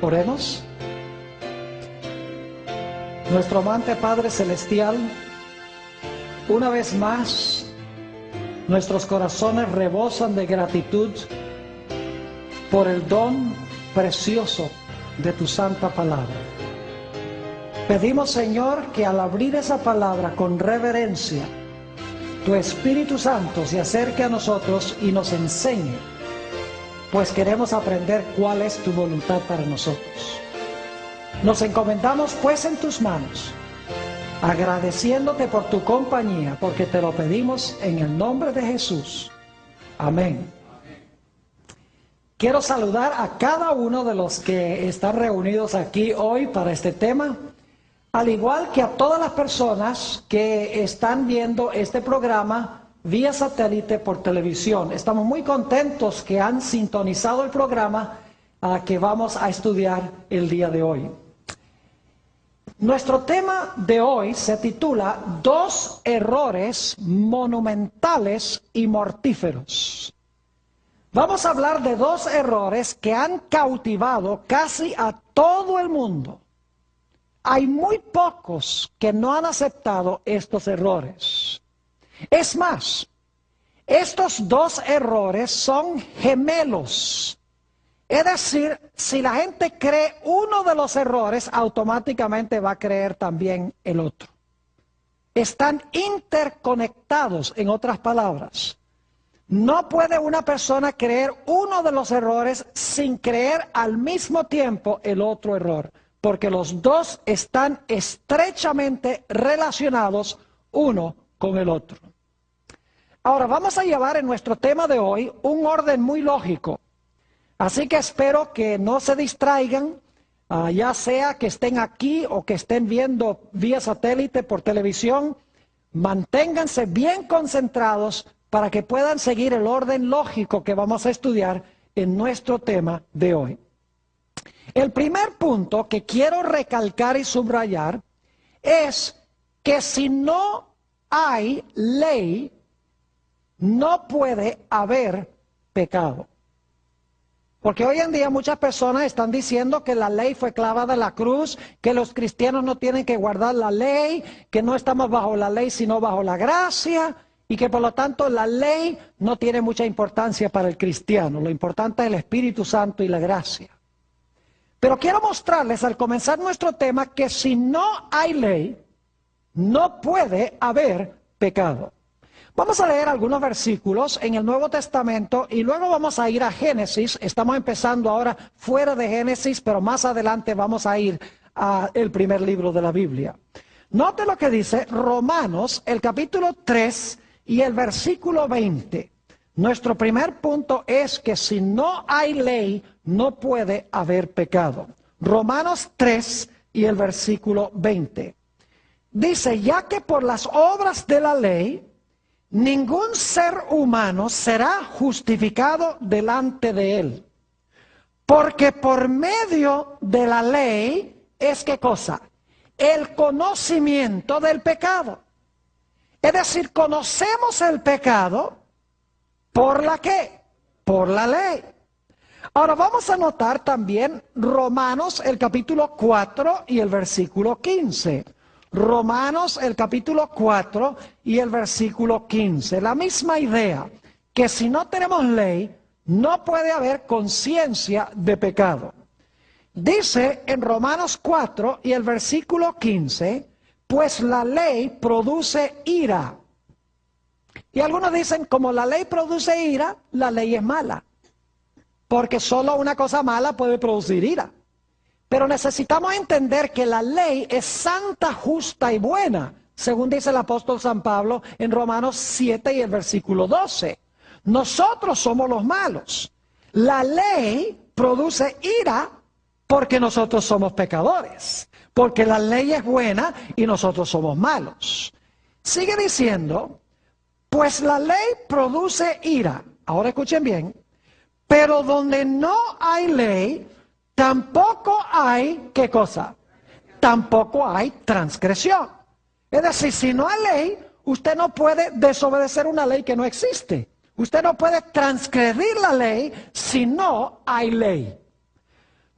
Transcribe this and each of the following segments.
Oremos. Nuestro amante Padre Celestial, una vez más, nuestros corazones rebosan de gratitud por el don precioso de tu santa palabra. Pedimos, Señor, que al abrir esa palabra con reverencia, tu Espíritu Santo se acerque a nosotros y nos enseñe, pues queremos aprender cuál es tu voluntad para nosotros. Nos encomendamos pues en tus manos, agradeciéndote por tu compañía, porque te lo pedimos en el nombre de Jesús. Amén. Quiero saludar a cada uno de los que están reunidos aquí hoy para este tema, al igual que a todas las personas que están viendo este programa vía satélite por televisión. Estamos muy contentos que han sintonizado el programa que vamos a estudiar el día de hoy. Nuestro tema de hoy se titula Dos errores monumentales y mortíferos. Vamos a hablar de dos errores que han cautivado casi a todo el mundo. Hay muy pocos que no han aceptado estos errores. Es más, estos dos errores son gemelos. Es decir, si la gente cree uno de los errores, automáticamente va a creer también el otro. Están interconectados, en otras palabras. No puede una persona creer uno de los errores sin creer al mismo tiempo el otro error, porque los dos están estrechamente relacionados uno con el otro. Ahora vamos a llevar en nuestro tema de hoy un orden muy lógico. Así que espero que no se distraigan, ya sea que estén aquí o que estén viendo vía satélite por televisión. Manténganse bien concentrados para que puedan seguir el orden lógico que vamos a estudiar en nuestro tema de hoy. El primer punto que quiero recalcar y subrayar es que si no hay ley, no puede haber pecado. Porque hoy en día muchas personas están diciendo que la ley fue clavada en la cruz, que los cristianos no tienen que guardar la ley, que no estamos bajo la ley sino bajo la gracia, y que por lo tanto la ley no tiene mucha importancia para el cristiano. Lo importante es el Espíritu Santo y la gracia. Pero quiero mostrarles al comenzar nuestro tema que si no hay ley, no puede haber pecado. Vamos a leer algunos versículos en el Nuevo Testamento y luego vamos a ir a Génesis. Estamos empezando ahora fuera de Génesis, pero más adelante vamos a ir al primer libro de la Biblia. Note lo que dice Romanos, el capítulo 3 y el versículo 20. Nuestro primer punto es que si no hay ley, no puede haber pecado. Romanos 3 y el versículo 20. Dice, ya que por las obras de la ley, ningún ser humano será justificado delante de él. Porque por medio de la ley es ¿qué cosa? El conocimiento del pecado. Es decir, conocemos el pecado ¿por la qué? Por la ley. Ahora vamos a notar también Romanos el capítulo 4 y el versículo 15. Romanos el capítulo 4 y el versículo 15. La misma idea, que si no tenemos ley, no puede haber conciencia de pecado. Dice en Romanos 4 y el versículo 15, pues la ley produce ira. Y algunos dicen, como la ley produce ira, la ley es mala. Porque solo una cosa mala puede producir ira. Pero necesitamos entender que la ley es santa, justa y buena, según dice el apóstol San Pablo en Romanos 7 y el versículo 12. Nosotros somos los malos. La ley produce ira porque nosotros somos pecadores. Porque la ley es buena y nosotros somos malos. Sigue diciendo, pues la ley produce ira. Ahora escuchen bien. Pero donde no hay ley, tampoco hay, ¿qué cosa? Tampoco hay transgresión. Es decir, si no hay ley, usted no puede desobedecer una ley que no existe. Usted no puede transgredir la ley si no hay ley.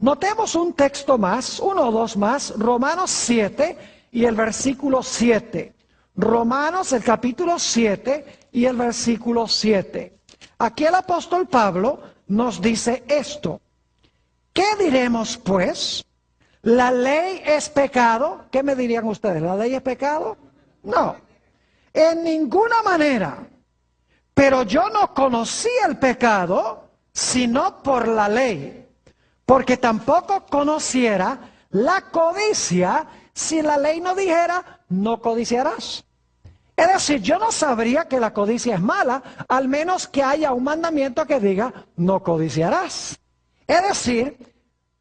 Notemos un texto más, uno o dos más, Romanos 7 y el versículo 7. Romanos el capítulo 7 y el versículo 7. Aquí el apóstol Pablo nos dice esto. ¿Qué diremos pues? ¿La ley es pecado? ¿Qué me dirían ustedes? ¿La ley es pecado? No, en ninguna manera. Pero yo no conocía el pecado sino por la ley, porque tampoco conociera la codicia si la ley no dijera, no codiciarás. Es decir, yo no sabría que la codicia es mala, al menos que haya un mandamiento que diga, no codiciarás. Es decir,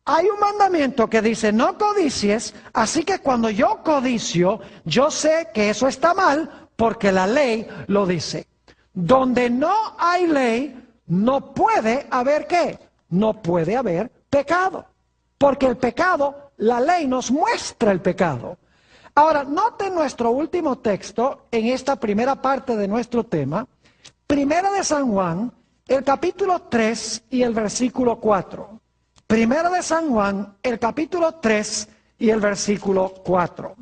hay un mandamiento que dice, no codicies, así que cuando yo codicio, yo sé que eso está mal, porque la ley lo dice. Donde no hay ley, no puede haber ¿qué? No puede haber pecado. Porque el pecado, la ley nos muestra el pecado. Ahora, noten nuestro último texto en esta primera parte de nuestro tema. Primera de San Juan, el capítulo 3 y el versículo 4. Primera de San Juan, el capítulo 3 y el versículo 4.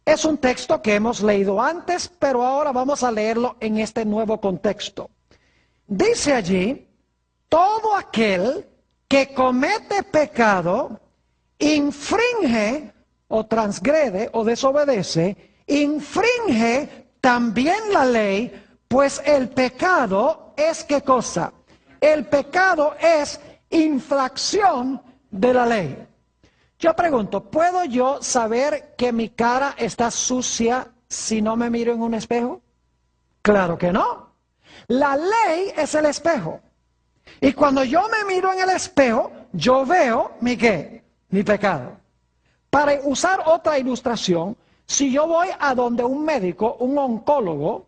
Es un texto que hemos leído antes, pero ahora vamos a leerlo en este nuevo contexto. Dice allí, todo aquel que comete pecado, infringe o transgrede o desobedece, infringe también la ley, pues el pecado es ¿qué cosa? El pecado es infracción de la ley. Yo pregunto, ¿puedo yo saber que mi cara está sucia si no me miro en un espejo? Claro que no. La ley es el espejo. Y cuando yo me miro en el espejo, yo veo mi ¿qué? Mi pecado. Para usar otra ilustración, si yo voy a donde un médico, un oncólogo,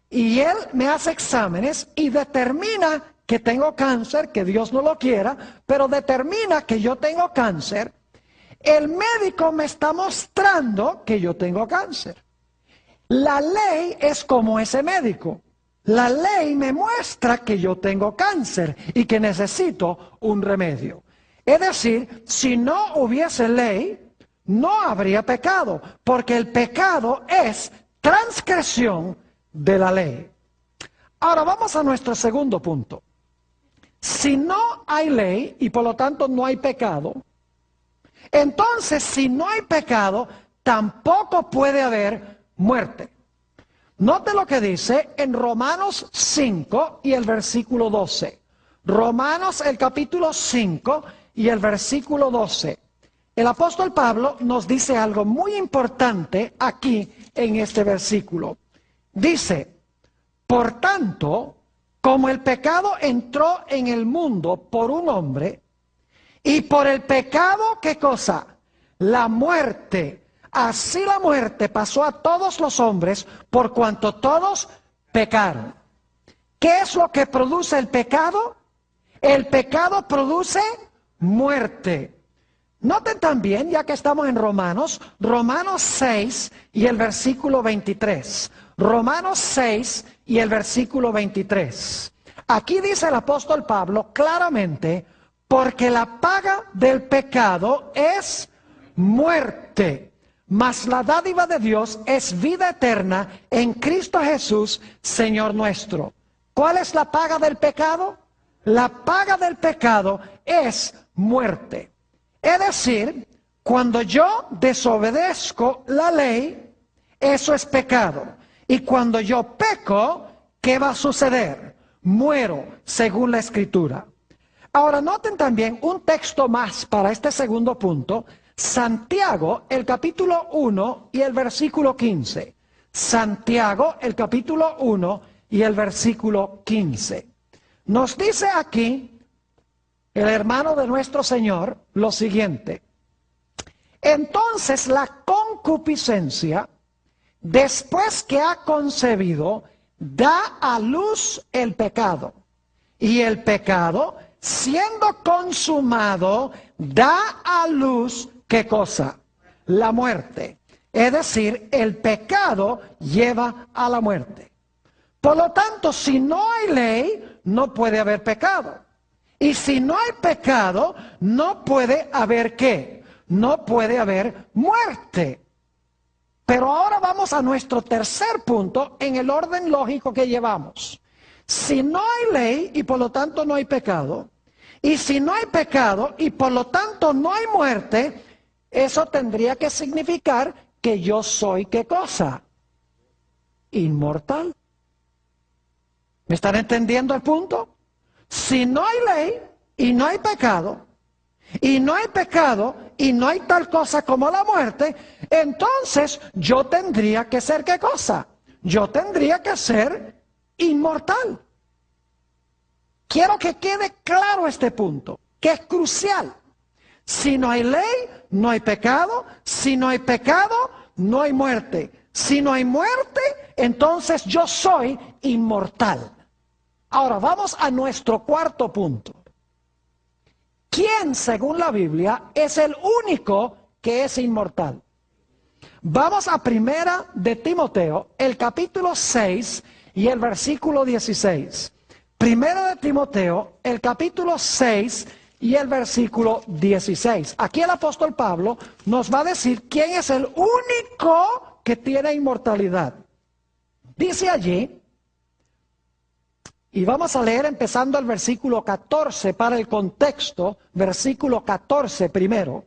y él me hace exámenes y determina que tengo cáncer, que Dios no lo quiera, pero determina que yo tengo cáncer, el médico me está mostrando que yo tengo cáncer. La ley es como ese médico. La ley me muestra que yo tengo cáncer y que necesito un remedio. Es decir, si no hubiese ley, no habría pecado, porque el pecado es transgresión de la ley. Ahora vamos a nuestro segundo punto. Si no hay ley y por lo tanto no hay pecado, entonces si no hay pecado, tampoco puede haber muerte. Note lo que dice en Romanos 5 y el versículo 12. Romanos el capítulo 5 y el versículo 12. El apóstol Pablo nos dice algo muy importante aquí en este versículo. Dice, por tanto, como el pecado entró en el mundo por un hombre, y por el pecado, ¿qué cosa? La muerte. Así la muerte pasó a todos los hombres por cuanto todos pecaron. ¿Qué es lo que produce el pecado? El pecado produce muerte. Noten también, ya que estamos en Romanos, Romanos 6 y el versículo 23. Romanos 6 y el versículo 23. Aquí dice el apóstol Pablo claramente, porque la paga del pecado es muerte, mas la dádiva de Dios es vida eterna en Cristo Jesús, Señor nuestro. ¿Cuál es la paga del pecado? La paga del pecado es muerte. Es decir, cuando yo desobedezco la ley, eso es pecado. Y cuando yo peco, ¿qué va a suceder? Muero, según la Escritura. Ahora noten también un texto más para este segundo punto, Santiago, el capítulo 1 y el versículo 15. Santiago, el capítulo 1 y el versículo 15. Nos dice aquí el hermano de nuestro Señor lo siguiente. Entonces la concupiscencia, después que ha concebido, da a luz el pecado. Y el pecado, siendo consumado, da a luz, ¿qué cosa? La muerte. Es decir, el pecado lleva a la muerte. Por lo tanto, si no hay ley, no puede haber pecado. Y si no hay pecado, no puede haber ¿qué? No puede haber muerte. Pero ahora vamos a nuestro tercer punto en el orden lógico que llevamos. Si no hay ley y por lo tanto no hay pecado, y si no hay pecado y por lo tanto no hay muerte, eso tendría que significar que yo soy ¿qué cosa? Inmortal. ¿Me están entendiendo el punto? Si no hay ley y no hay pecado, y no hay pecado y no hay tal cosa como la muerte, entonces yo tendría que ser ¿qué cosa? Yo tendría que ser inmortal. Quiero que quede claro este punto, que es crucial. Si no hay ley, no hay pecado. Si no hay pecado, no hay muerte. Si no hay muerte, entonces yo soy inmortal. Ahora vamos a nuestro cuarto punto. ¿Quién, según la Biblia, es el único que es inmortal? Vamos a Primera de Timoteo, el capítulo 6 y el versículo 16. Primera de Timoteo, el capítulo 6 y el versículo 16. Aquí el apóstol Pablo nos va a decir quién es el único que tiene inmortalidad. Dice allí, y vamos a leer empezando el versículo 14 para el contexto, versículo 14 primero,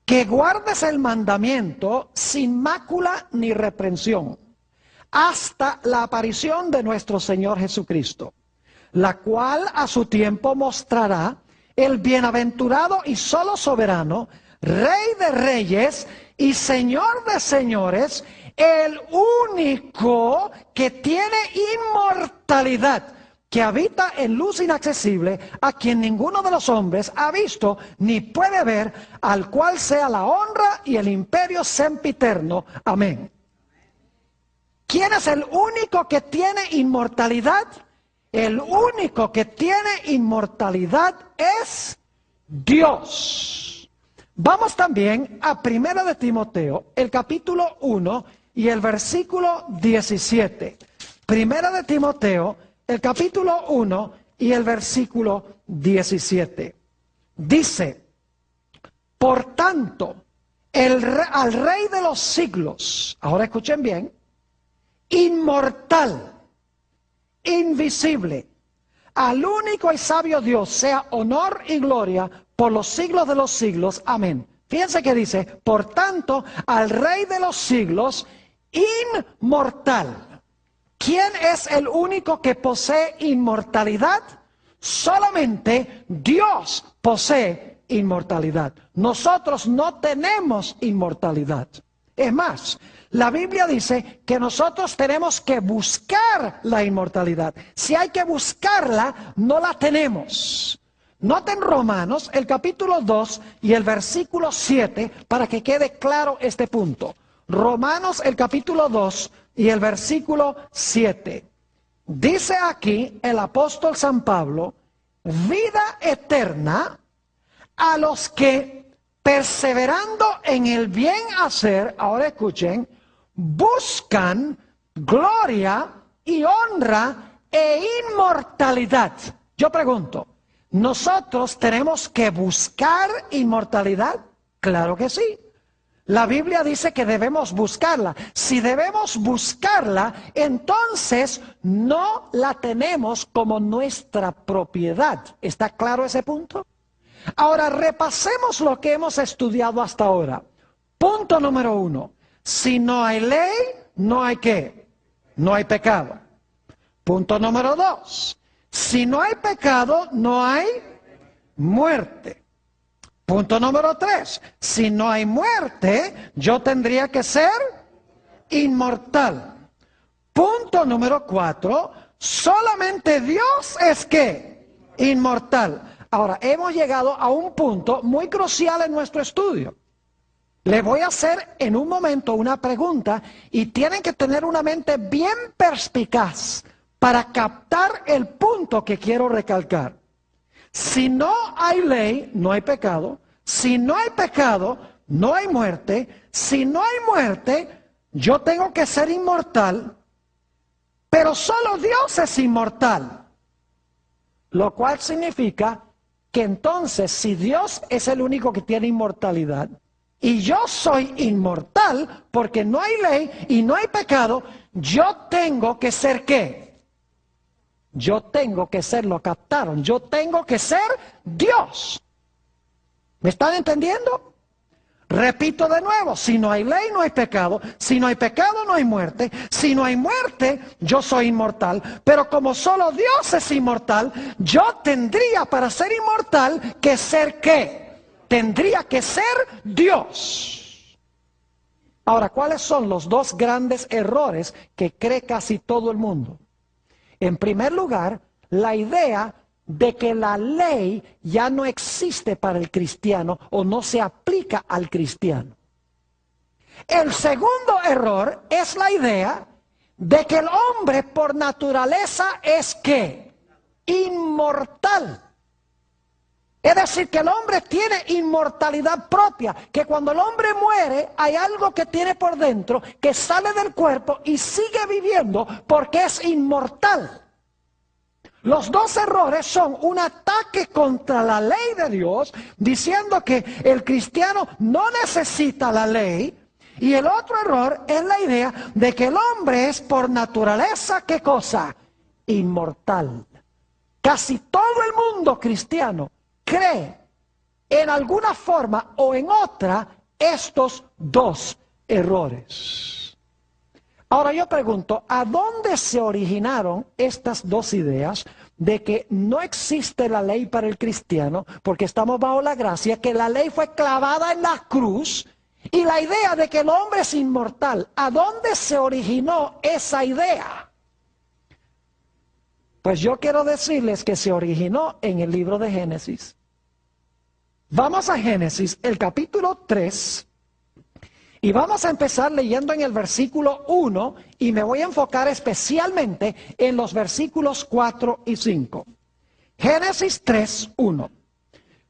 que guardes el mandamiento sin mácula ni reprensión, hasta la aparición de nuestro Señor Jesucristo, la cual a su tiempo mostrará el bienaventurado y solo soberano, Rey de reyes y Señor de señores, el único que tiene inmortalidad, que habita en luz inaccesible, a quien ninguno de los hombres ha visto ni puede ver, al cual sea la honra y el imperio sempiterno. Amén. ¿Quién es el único que tiene inmortalidad? El único que tiene inmortalidad es Dios. Vamos también a Primera de Timoteo, el capítulo 1 y el versículo 17. Primera de Timoteo, el capítulo 1 y el versículo 17. Dice, por tanto, al Rey de los siglos, ahora escuchen bien, inmortal, invisible, al único y sabio Dios, sea honor y gloria por los siglos de los siglos. Amén. Fíjense que dice, por tanto, al Rey de los siglos, inmortal. ¿Quién es el único que posee inmortalidad? Solamente Dios posee inmortalidad. Nosotros no tenemos inmortalidad. Es más, la Biblia dice que nosotros tenemos que buscar la inmortalidad. Si hay que buscarla, no la tenemos. Noten Romanos, el capítulo 2 y el versículo 7, para que quede claro este punto. Romanos, el capítulo 2 y el versículo 7. Dice aquí el apóstol San Pablo, vida eterna a los que perseverando en el bien hacer, ahora escuchen, buscan gloria y honra e inmortalidad. Yo pregunto, ¿nosotros tenemos que buscar inmortalidad? Claro que sí. La Biblia dice que debemos buscarla. Si debemos buscarla, entonces no la tenemos como nuestra propiedad. ¿Está claro ese punto? Ahora repasemos lo que hemos estudiado hasta ahora. Punto número 1. Si no hay ley, no hay ¿qué? No hay pecado. Punto número 2. Si no hay pecado, no hay muerte. Punto número 3. Si no hay muerte, yo tendría que ser inmortal. Punto número 4. Solamente Dios es ¿qué? Inmortal. Ahora, hemos llegado a un punto muy crucial en nuestro estudio. Le voy a hacer en un momento una pregunta y tienen que tener una mente bien perspicaz para captar el punto que quiero recalcar. Si no hay ley, no hay pecado. Si no hay pecado, no hay muerte. Si no hay muerte, yo tengo que ser inmortal. Pero solo Dios es inmortal. Lo cual significa que entonces si Dios es el único que tiene inmortalidad y yo soy inmortal porque no hay ley y no hay pecado, yo tengo que ser ¿qué? Yo tengo que ser, lo captaron, yo tengo que ser Dios. ¿Me están entendiendo? Repito de nuevo, si no hay ley no hay pecado, si no hay pecado no hay muerte, si no hay muerte yo soy inmortal, pero como solo Dios es inmortal, yo tendría para ser inmortal que ser ¿qué? Tendría que ser Dios. Ahora, ¿cuáles son los dos grandes errores que cree casi todo el mundo? En primer lugar, la idea de que la ley ya no existe para el cristiano o no se aplica al cristiano. El segundo error es la idea de que el hombre por naturaleza es ¿qué? Inmortal. Es decir, que el hombre tiene inmortalidad propia, que cuando el hombre muere hay algo que tiene por dentro que sale del cuerpo y sigue viviendo porque es inmortal. Los dos errores son un ataque contra la ley de Dios, diciendo que el cristiano no necesita la ley, y el otro error es la idea de que el hombre es por naturaleza, ¿qué cosa? Inmortal. Casi todo el mundo cristiano cree en alguna forma o en otra estos dos errores. Ahora yo pregunto, ¿a dónde se originaron estas dos ideas de que no existe la ley para el cristiano, porque estamos bajo la gracia, que la ley fue clavada en la cruz, y la idea de que el hombre es inmortal? ¿A dónde se originó esa idea? Pues yo quiero decirles que se originó en el libro de Génesis. Vamos a Génesis, el capítulo 3. Y vamos a empezar leyendo en el versículo 1 y me voy a enfocar especialmente en los versículos 4 y 5. Génesis 3, 1.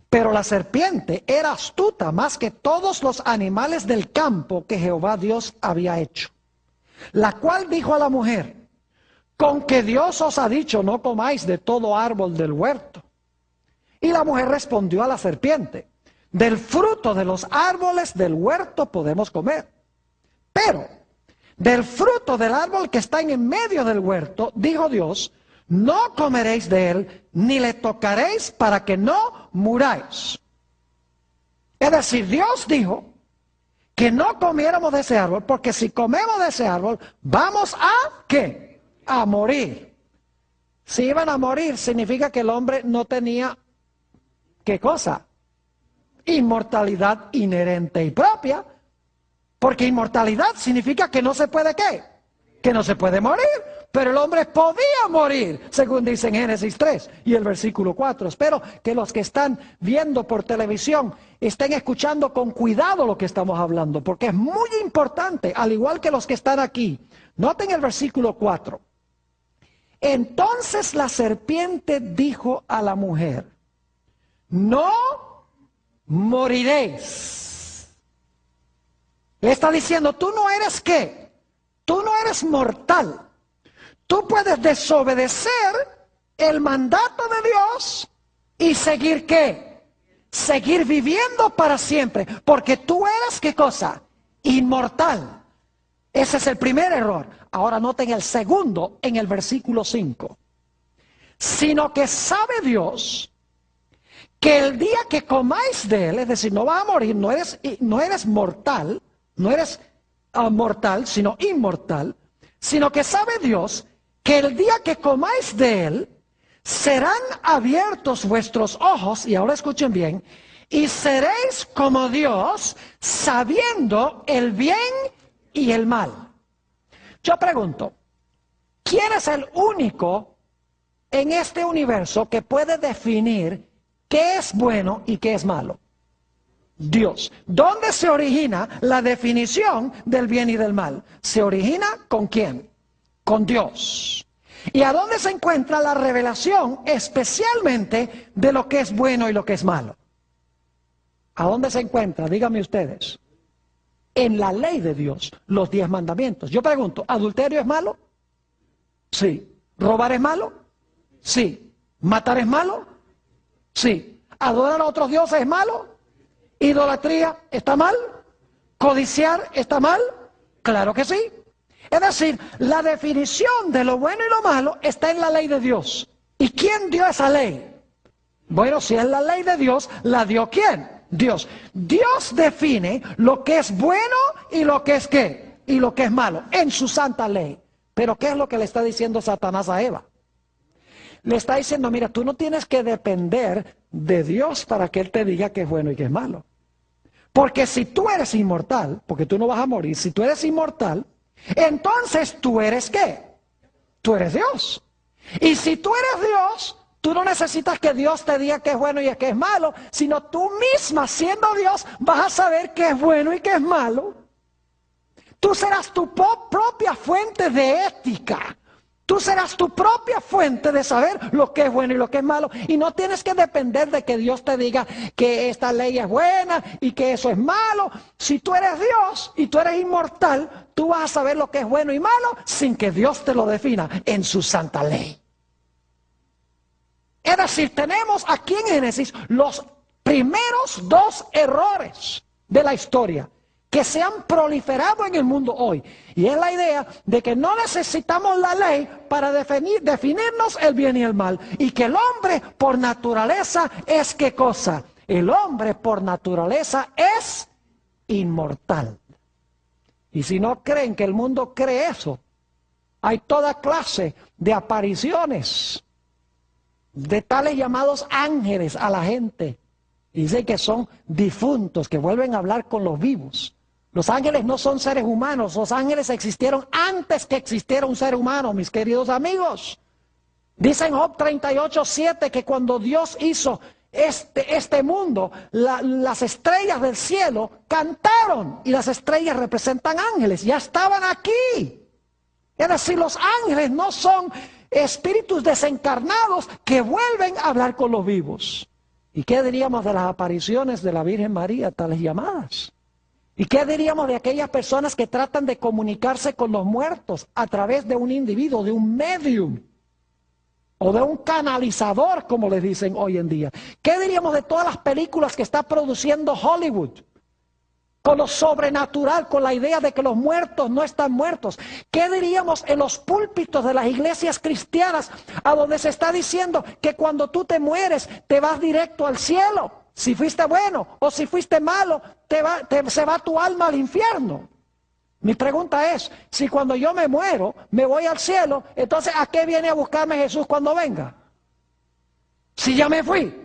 Pero la serpiente era astuta más que todos los animales del campo que Jehová Dios había hecho, la cual dijo a la mujer: con que Dios os ha dicho, no comáis de todo árbol del huerto. Y la mujer respondió a la serpiente: del fruto de los árboles del huerto podemos comer, pero del fruto del árbol que está en medio del huerto, dijo Dios, no comeréis de él, ni le tocaréis para que no muráis. Es decir, Dios dijo que no comiéramos de ese árbol, porque si comemos de ese árbol, vamos a ¿qué? A morir. Si iban a morir, significa que el hombre no tenía, ¿qué cosa? Inmortalidad inherente y propia, porque inmortalidad significa que no se puede ¿qué? Que no se puede morir, pero el hombre podía morir, según dice en Génesis 3 y el versículo 4. Espero que los que están viendo por televisión estén escuchando con cuidado lo que estamos hablando, porque es muy importante, al igual que los que están aquí. Noten el versículo 4. Entonces la serpiente dijo a la mujer: no moriréis. Le está diciendo, tú no eres ¿qué? Tú no eres mortal. Tú puedes desobedecer el mandato de Dios y seguir ¿qué? Seguir viviendo para siempre, porque tú eres ¿qué cosa? Inmortal. Ese es el primer error. Ahora noten el segundo en el versículo 5. Sino que sabe Dios que el día que comáis de él, es decir, no vas a morir, no eres mortal, no eres mortal, sino inmortal, sino que sabe Dios que el día que comáis de él, serán abiertos vuestros ojos, y ahora escuchen bien, y seréis como Dios, sabiendo el bien y el mal. Yo pregunto, ¿quién es el único en este universo que puede definir qué es bueno y qué es malo? Dios. ¿Dónde se origina la definición del bien y del mal? ¿Se origina con quién? Con Dios. ¿Y a dónde se encuentra la revelación especialmente de lo que es bueno y lo que es malo? ¿A dónde se encuentra? Díganme ustedes. En la ley de Dios, los 10 mandamientos. Yo pregunto, ¿adulterio es malo? Sí. ¿Robar es malo? Sí. ¿Matar es malo? Sí. ¿Adorar a otros dioses es malo? ¿Idolatría está mal? ¿Codiciar está mal? Claro que sí. Es decir, la definición de lo bueno y lo malo está en la ley de Dios. ¿Y quién dio esa ley? Bueno, si es la ley de Dios, ¿la dio quién? Dios. Dios define lo que es bueno y lo que es ¿qué? Y lo que es malo, en su santa ley. Pero ¿qué es lo que le está diciendo Satanás a Eva? Le está diciendo, mira, tú no tienes que depender de Dios para que Él te diga qué es bueno y qué es malo. Porque si tú eres inmortal, porque tú no vas a morir, si tú eres inmortal, entonces tú eres ¿qué? Tú eres Dios. Y si tú eres Dios, tú no necesitas que Dios te diga qué es bueno y qué es malo, sino tú misma, siendo Dios, vas a saber qué es bueno y qué es malo. Tú serás tu propia fuente de ética. Tú serás tu propia fuente de saber lo que es bueno y lo que es malo. Y no tienes que depender de que Dios te diga que esta ley es buena y que eso es malo. Si tú eres Dios y tú eres inmortal, tú vas a saber lo que es bueno y malo sin que Dios te lo defina en su santa ley. Es decir, tenemos aquí en Génesis los primeros dos errores de la historia que se han proliferado en el mundo hoy. Y es la idea de que no necesitamos la ley para definirnos el bien y el mal. Y que el hombre por naturaleza es ¿qué cosa? El hombre por naturaleza es inmortal. Y si no creen que el mundo cree eso, hay toda clase de apariciones de tales llamados ángeles a la gente. Dicen que son difuntos, que vuelven a hablar con los vivos. Los ángeles no son seres humanos, los ángeles existieron antes que existiera un ser humano, mis queridos amigos. Dice en Job 38:7 que cuando Dios hizo este mundo, las estrellas del cielo cantaron, y las estrellas representan ángeles, ya estaban aquí. Es decir, los ángeles no son espíritus desencarnados que vuelven a hablar con los vivos. ¿Y qué diríamos de las apariciones de la Virgen María, tales llamadas? ¿Y qué diríamos de aquellas personas que tratan de comunicarse con los muertos a través de un individuo, de un medium? O de un canalizador, como les dicen hoy en día. ¿Qué diríamos de todas las películas que está produciendo Hollywood? Con lo sobrenatural, con la idea de que los muertos no están muertos. ¿Qué diríamos en los púlpitos de las iglesias cristianas, a donde se está diciendo que cuando tú te mueres, te vas directo al cielo? Si fuiste bueno o si fuiste malo, se va tu alma al infierno. Mi pregunta es, si cuando yo me muero, me voy al cielo, entonces ¿a qué viene a buscarme Jesús cuando venga? Si ya me fui.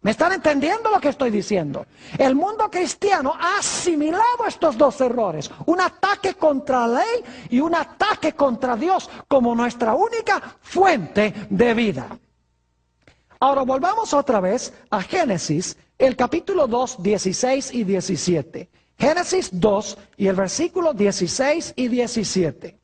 ¿Me están entendiendo lo que estoy diciendo? El mundo cristiano ha asimilado estos dos errores. Un ataque contra la ley y un ataque contra Dios como nuestra única fuente de vida. Ahora volvamos otra vez a Génesis, el capítulo 2, 16 y 17. Génesis 2 y el versículo 16 y 17.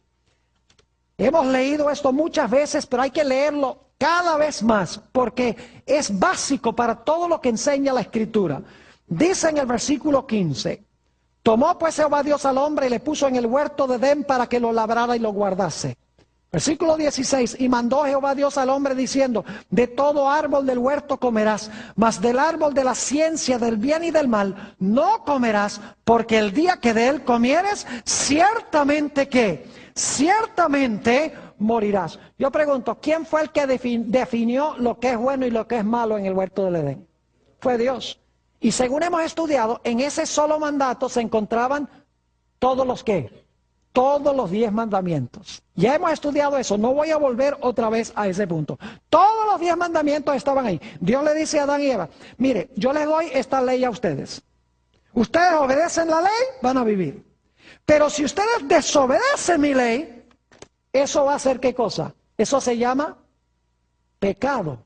Hemos leído esto muchas veces, pero hay que leerlo cada vez más, porque es básico para todo lo que enseña la Escritura. Dice en el versículo 15, tomó pues Jehová Dios al hombre y le puso en el huerto de Edén para que lo labrara y lo guardase. Versículo 16, y mandó Jehová Dios al hombre diciendo, de todo árbol del huerto comerás, mas del árbol de la ciencia del bien y del mal no comerás, porque el día que de él comieres, ciertamente ¿qué? Ciertamente morirás. Yo pregunto, ¿quién fue el que definió lo que es bueno y lo que es malo en el huerto del Edén? Fue Dios. Y según hemos estudiado, en ese solo mandato se encontraban todos los ¿qué? Todos los 10 mandamientos. Ya hemos estudiado eso, no voy a volver otra vez a ese punto. Todos los 10 mandamientos estaban ahí. Dios le dice a Adán y Eva, mire, yo les doy esta ley a ustedes. Ustedes obedecen la ley, van a vivir. Pero si ustedes desobedecen mi ley, eso va a ser ¿qué cosa? Eso se llama pecado.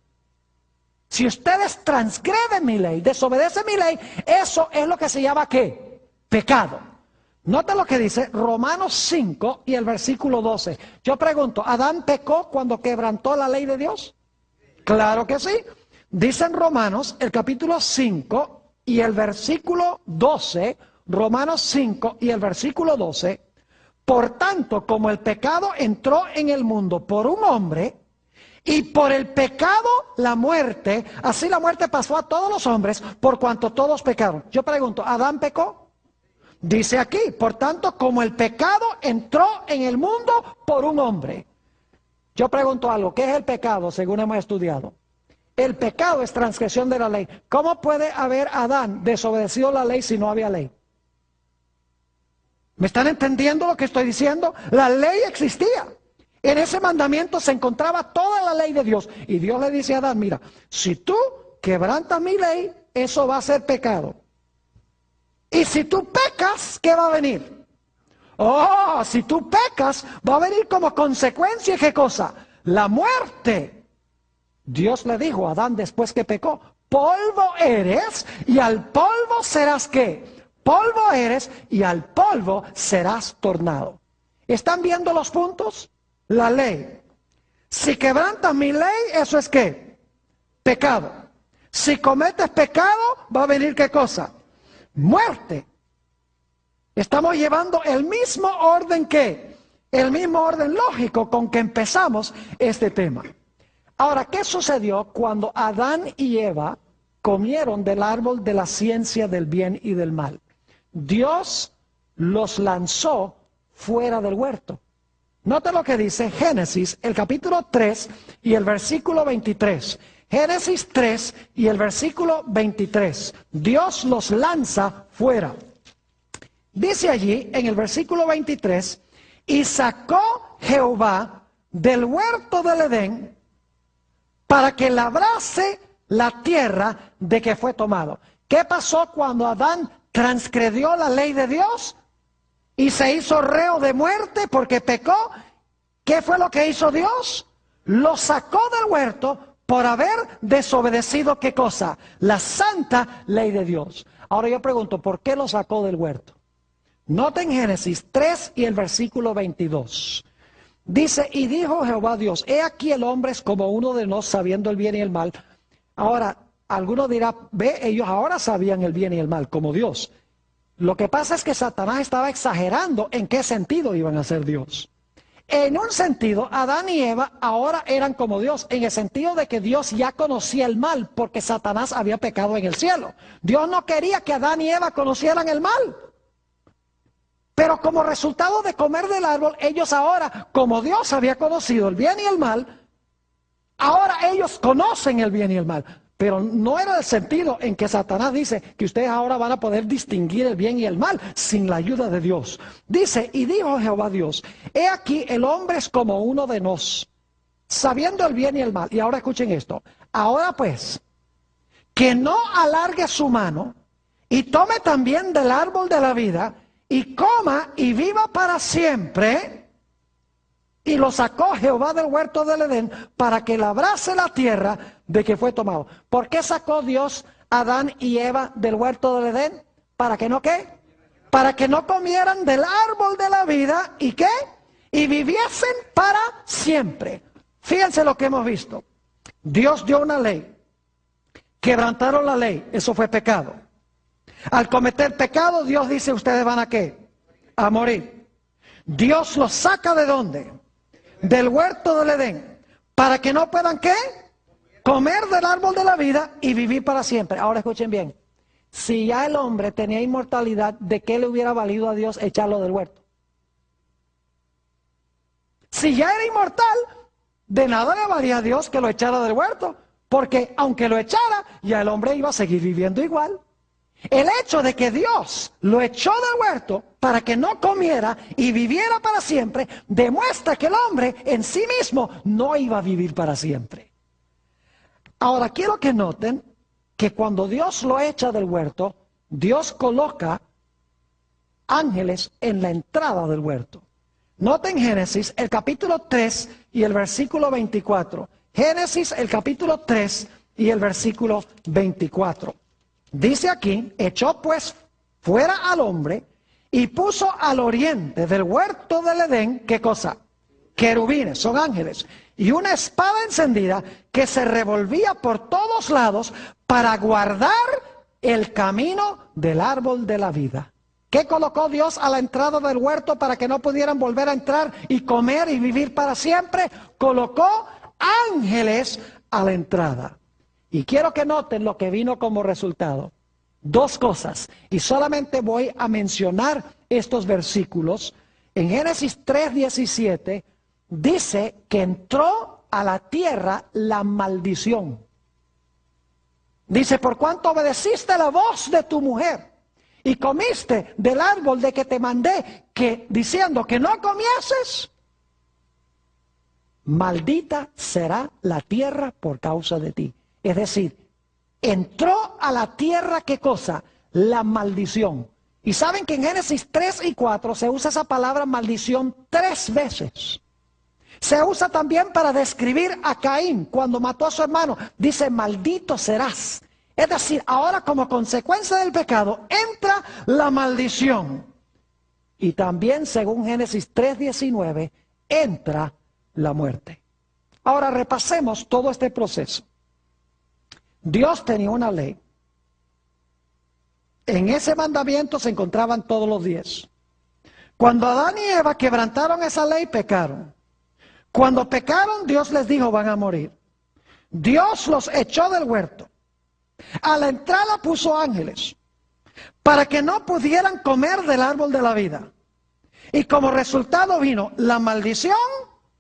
Si ustedes transgreden mi ley, desobedecen mi ley, eso es lo que se llama ¿qué? Pecado. Nota lo que dice Romanos 5 y el versículo 12. Yo pregunto, ¿Adán pecó cuando quebrantó la ley de Dios? Claro que sí. Dice en Romanos, el capítulo 5 y el versículo 12, Romanos 5 y el versículo 12, por tanto, como el pecado entró en el mundo por un hombre, Y por el pecado, la muerte, así la muerte pasó a todos los hombres, por cuanto todos pecaron. Yo pregunto, ¿Adán pecó? Dice aquí, por tanto, como el pecado entró en el mundo por un hombre. Yo pregunto algo, ¿qué es el pecado según hemos estudiado? El pecado es transgresión de la ley. ¿Cómo puede haber Adán desobedecido la ley si no había ley? ¿Me están entendiendo lo que estoy diciendo? La ley existía. En ese mandamiento se encontraba toda la ley de Dios. Y Dios le dice a Adán, mira, si tú quebrantas mi ley, eso va a ser pecado. Y si tú pecas, ¿qué va a venir? Oh, si tú pecas, va a venir como consecuencia, ¿qué cosa? La muerte. Dios le dijo a Adán después que pecó, polvo eres y al polvo serás ¿qué? Polvo eres y al polvo serás tornado. ¿Están viendo los puntos? La ley. Si quebrantas mi ley, ¿eso es qué? Pecado. Si cometes pecado, va a venir ¿qué cosa? Muerte. Estamos llevando el mismo orden que, el mismo orden lógico con que empezamos este tema. Ahora, ¿qué sucedió cuando Adán y Eva comieron del árbol de la ciencia del bien y del mal? Dios los lanzó fuera del huerto. Nota lo que dice Génesis, el capítulo 3 y el versículo 23. Génesis 3 y el versículo 23. Dios los lanza fuera. Dice allí en el versículo 23, y sacó Jehová del huerto del Edén para que labrase la tierra de que fue tomado. ¿Qué pasó cuando Adán transgredió la ley de Dios y se hizo reo de muerte porque pecó? ¿Qué fue lo que hizo Dios? Lo sacó del huerto por haber desobedecido, ¿qué cosa? La santa ley de Dios. Ahora yo pregunto, ¿por qué lo sacó del huerto? Noten Génesis 3 y el versículo 22. Dice, y dijo Jehová Dios, he aquí el hombre es como uno de nosotros sabiendo el bien y el mal. Ahora, alguno dirá, ve, ellos ahora sabían el bien y el mal, como Dios. Lo que pasa es que Satanás estaba exagerando en qué sentido iban a ser Dios. En un sentido, Adán y Eva ahora eran como Dios, en el sentido de que Dios ya conocía el mal, porque Satanás había pecado en el cielo. Dios no quería que Adán y Eva conocieran el mal. Pero como resultado de comer del árbol, ellos ahora, como Dios había conocido el bien y el mal, ahora ellos conocen el bien y el mal. Pero no era el sentido en que Satanás dice que ustedes ahora van a poder distinguir el bien y el mal sin la ayuda de Dios. Dice, y dijo Jehová Dios, he aquí el hombre es como uno de nosotros, sabiendo el bien y el mal. Y ahora escuchen esto, ahora pues, que no alargue su mano y tome también del árbol de la vida y coma y viva para siempre. Y lo sacó Jehová del huerto del Edén para que labrase la tierra de que fue tomado. ¿Por qué sacó Dios a Adán y Eva del huerto del Edén? ¿Para que no qué? Para que no comieran del árbol de la vida y qué? Y viviesen para siempre. Fíjense lo que hemos visto. Dios dio una ley. Quebrantaron la ley. Eso fue pecado. Al cometer pecado, Dios dice, ¿ustedes van a qué? A morir. Dios los saca ¿de dónde? Del huerto del Edén, para que no puedan ¿qué? Comer del árbol de la vida y vivir para siempre. Ahora escuchen bien, si ya el hombre tenía inmortalidad, ¿de qué le hubiera valido a Dios echarlo del huerto? Si ya era inmortal, de nada le valía a Dios que lo echara del huerto, porque aunque lo echara, ya el hombre iba a seguir viviendo igual. El hecho de que Dios lo echó del huerto para que no comiera y viviera para siempre, demuestra que el hombre en sí mismo no iba a vivir para siempre. Ahora quiero que noten que cuando Dios lo echa del huerto, Dios coloca ángeles en la entrada del huerto. Noten Génesis, el capítulo 3 y el versículo 24. Génesis, el capítulo 3 y el versículo 24. Dice aquí, echó pues fuera al hombre y puso al oriente del huerto del Edén, ¿qué cosa? Querubines, son ángeles, y una espada encendida que se revolvía por todos lados para guardar el camino del árbol de la vida. ¿Qué colocó Dios a la entrada del huerto para que no pudieran volver a entrar y comer y vivir para siempre? Colocó ángeles a la entrada. Y quiero que noten lo que vino como resultado. Dos cosas, y solamente voy a mencionar estos versículos. En Génesis 3:17 dice que entró a la tierra la maldición. Dice, por cuanto obedeciste la voz de tu mujer y comiste del árbol de que te mandé, diciendo que no comieses, maldita será la tierra por causa de ti. Es decir, entró a la tierra, ¿qué cosa? La maldición. Y saben que en Génesis 3 y 4 se usa esa palabra maldición 3 veces. Se usa también para describir a Caín cuando mató a su hermano. Dice, maldito serás. Es decir, ahora como consecuencia del pecado entra la maldición. Y también, según Génesis 3:19, entra la muerte. Ahora repasemos todo este proceso. Dios tenía una ley. En ese mandamiento se encontraban todos los 10. Cuando Adán y Eva quebrantaron esa ley, pecaron. Cuando pecaron, Dios les dijo, van a morir. Dios los echó del huerto. A la entrada puso ángeles para que no pudieran comer del árbol de la vida. Y como resultado vino la maldición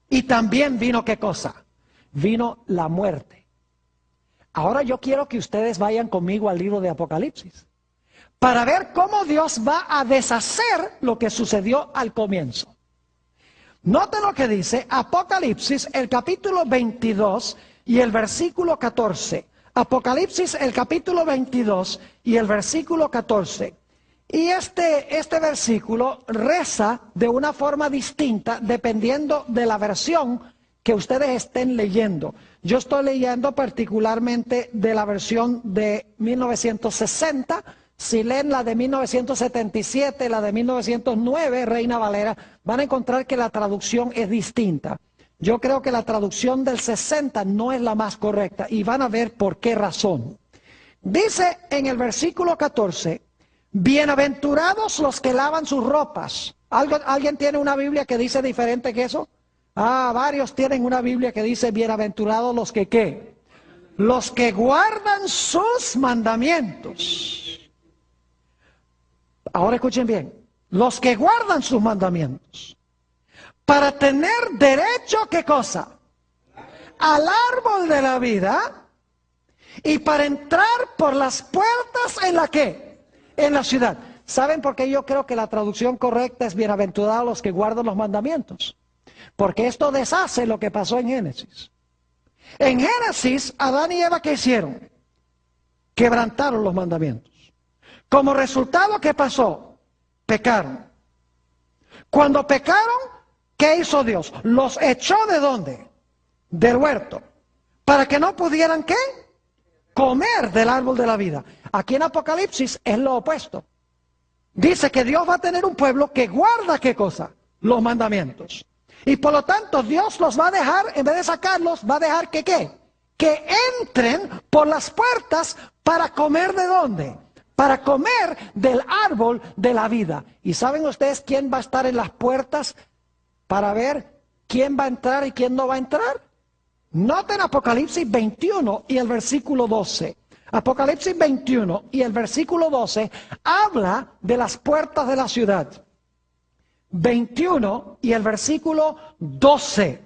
y también vino, ¿qué cosa? Vino la muerte. Ahora yo quiero que ustedes vayan conmigo al libro de Apocalipsis para ver cómo Dios va a deshacer lo que sucedió al comienzo. Noten lo que dice Apocalipsis, el capítulo 22 y el versículo 14. Apocalipsis, el capítulo 22 y el versículo 14. Y este versículo reza de una forma distinta dependiendo de la versión que ustedes estén leyendo. Yo estoy leyendo particularmente de la versión de 1960. Si leen la de 1977, la de 1909, Reina Valera, van a encontrar que la traducción es distinta. Yo creo que la traducción del 60 no es la más correcta y van a ver por qué razón. Dice en el versículo 14, bienaventurados los que lavan sus ropas. ¿Alguien tiene una Biblia que dice diferente que eso? Varios tienen una Biblia que dice bienaventurados los que ¿qué? Los que guardan sus mandamientos. Ahora escuchen bien, los que guardan sus mandamientos, para tener derecho, ¿qué cosa? Al árbol de la vida, y para entrar por las puertas en la ¿qué? En la ciudad. ¿Saben por qué yo creo que la traducción correcta es bienaventurados los que guardan los mandamientos? Porque esto deshace lo que pasó en Génesis. En Génesis, Adán y Eva, ¿qué hicieron? Quebrantaron los mandamientos. Como resultado, ¿qué pasó? Pecaron. Cuando pecaron, ¿qué hizo Dios? Los echó ¿de dónde? Del huerto. Para que no pudieran, ¿qué? Comer del árbol de la vida. Aquí en Apocalipsis es lo opuesto. Dice que Dios va a tener un pueblo que guarda, ¿qué cosa? Los mandamientos. Y por lo tanto Dios los va a dejar, en vez de sacarlos, va a dejar que ¿qué? Que entren por las puertas para comer ¿de dónde? Para comer del árbol de la vida. ¿Y saben ustedes quién va a estar en las puertas para ver quién va a entrar y quién no va a entrar? Noten Apocalipsis 21 y el versículo 12. Apocalipsis 21 y el versículo 12 habla de las puertas de la ciudad. 21 y el versículo 12.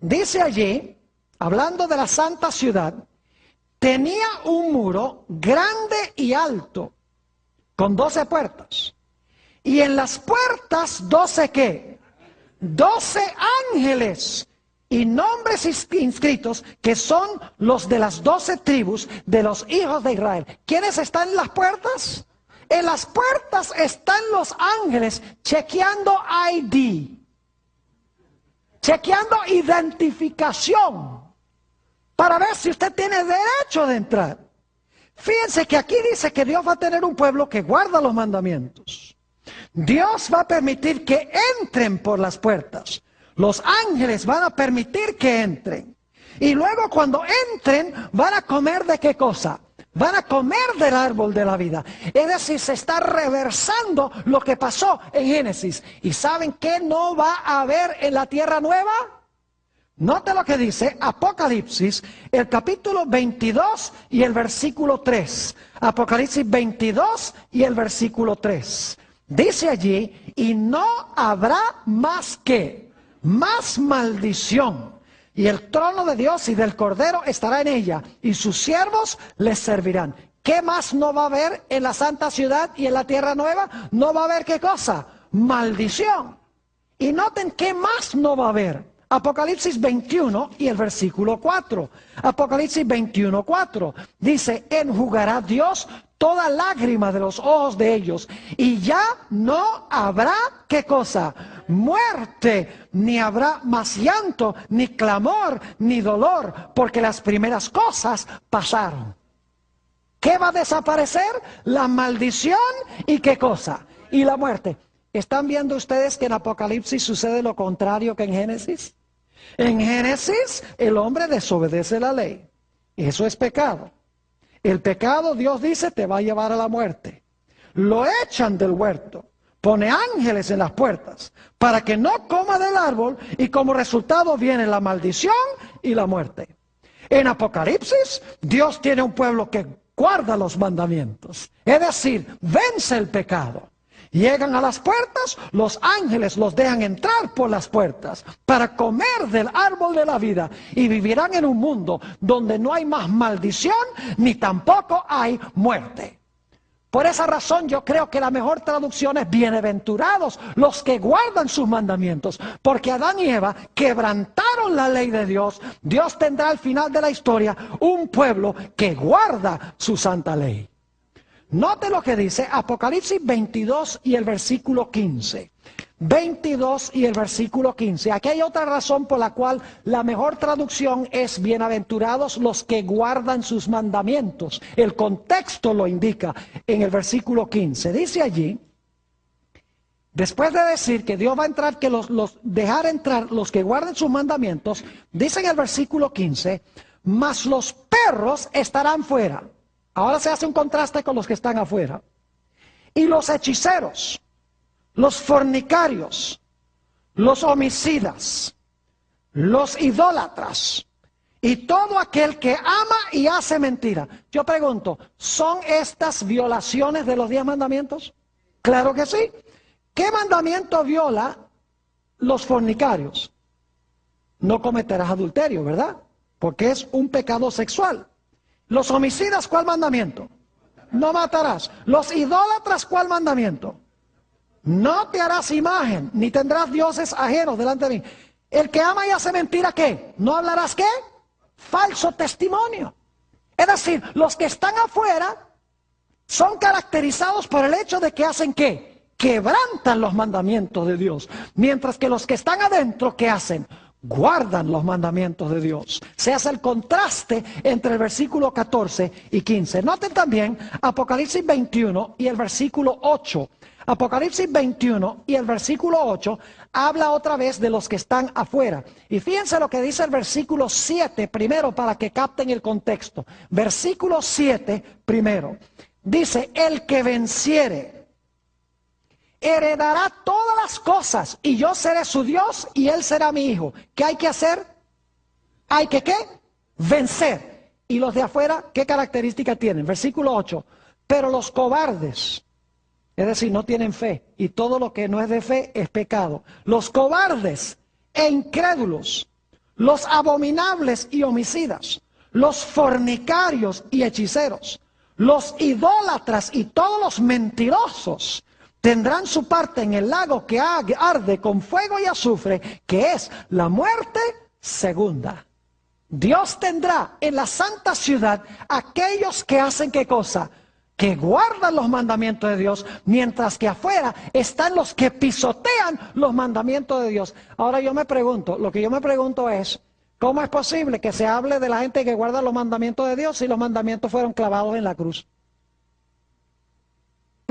Dice allí, hablando de la santa ciudad, tenía un muro grande y alto, con 12 puertas. Y en las puertas, 12 ¿qué? 12 ángeles y nombres inscritos que son los de las 12 tribus de los hijos de Israel. ¿Quiénes están en las puertas? En las puertas están los ángeles chequeando ID, chequeando identificación, para ver si usted tiene derecho de entrar. Fíjense que aquí dice que Dios va a tener un pueblo que guarda los mandamientos. Dios va a permitir que entren por las puertas. Los ángeles van a permitir que entren. Y luego cuando entren, van a comer ¿de qué cosa? Van a comer del árbol de la vida. Es decir, se está reversando lo que pasó en Génesis. ¿Y saben qué no va a haber en la tierra nueva? Note lo que dice Apocalipsis, el capítulo 22 y el versículo 3. Apocalipsis 22 y el versículo 3. Dice allí, y no habrá más maldición. Y el trono de Dios y del Cordero estará en ella, y sus siervos les servirán. ¿Qué más no va a haber en la santa ciudad y en la tierra nueva? No va a haber, ¿qué cosa? Maldición. Y noten qué más no va a haber. Apocalipsis 21 y el versículo 4. Apocalipsis 21, 4. Dice, enjugará Dios toda lágrima de los ojos de ellos, y ya no habrá, ¿qué cosa? Muerte, ni habrá más llanto, ni clamor, ni dolor, porque las primeras cosas pasaron. ¿Qué va a desaparecer? La maldición y ¿qué cosa? Y la muerte. ¿Están viendo ustedes que en Apocalipsis sucede lo contrario que en Génesis? En Génesis el hombre desobedece la ley. Eso es pecado. El pecado, Dios dice, te va a llevar a la muerte. Lo echan del huerto. Pone ángeles en las puertas para que no coma del árbol, y como resultado viene la maldición y la muerte. En Apocalipsis, Dios tiene un pueblo que guarda los mandamientos. Es decir, vence el pecado. Llegan a las puertas, los ángeles los dejan entrar por las puertas para comer del árbol de la vida, y vivirán en un mundo donde no hay más maldición ni tampoco hay muerte. Por esa razón yo creo que la mejor traducción es bienaventurados los que guardan sus mandamientos, porque Adán y Eva quebrantaron la ley de Dios. Dios tendrá al final de la historia un pueblo que guarda su santa ley. Note lo que dice Apocalipsis 22 y el versículo 15. 22 y el versículo 15. Aquí hay otra razón por la cual la mejor traducción es bienaventurados los que guardan sus mandamientos. El contexto lo indica en el versículo 15. Dice allí, después de decir que Dios va a entrar, que dejar entrar los que guarden sus mandamientos, dice en el versículo 15, mas los perros estarán fuera. Ahora se hace un contraste con los que están afuera. Y los hechiceros, los fornicarios, los homicidas, los idólatras y todo aquel que ama y hace mentira. Yo pregunto, ¿son estas violaciones de los 10 mandamientos? Claro que sí. ¿Qué mandamiento viola los fornicarios? No cometerás adulterio, ¿verdad? Porque es un pecado sexual. Los homicidas, ¿cuál mandamiento? No matarás. Los idólatras, ¿cuál mandamiento? No te harás imagen, ni tendrás dioses ajenos delante de mí. El que ama y hace mentira, ¿qué? ¿No hablarás qué? Falso testimonio. Es decir, los que están afuera son caracterizados por el hecho de que hacen ¿qué? Quebrantan los mandamientos de Dios. Mientras que los que están adentro, ¿qué hacen? Guardan los mandamientos de Dios. Se hace el contraste entre el versículo 14 y 15. Noten también Apocalipsis 21 y el versículo 8. Apocalipsis 21 y el versículo 8 habla otra vez de los que están afuera. Y fíjense lo que dice el versículo 7 primero para que capten el contexto. Versículo 7 primero. Dice, el que venciere heredará todas las cosas, y yo seré su Dios y él será mi hijo. ¿Qué hay que hacer? Hay que ¿qué? Vencer. Y los de afuera, ¿qué característica tienen? Versículo 8. Pero los cobardes, es decir, no tienen fe, y todo lo que no es de fe es pecado. Los cobardes e incrédulos, los abominables y homicidas, los fornicarios y hechiceros, los idólatras y todos los mentirosos tendrán su parte en el lago que arde con fuego y azufre, que es la muerte segunda. Dios tendrá en la santa ciudad aquellos que hacen ¿qué cosa? Que guardan los mandamientos de Dios, mientras que afuera están los que pisotean los mandamientos de Dios. Ahora yo me pregunto, lo que yo me pregunto es, ¿cómo es posible que se hable de la gente que guarda los mandamientos de Dios si los mandamientos fueron clavados en la cruz?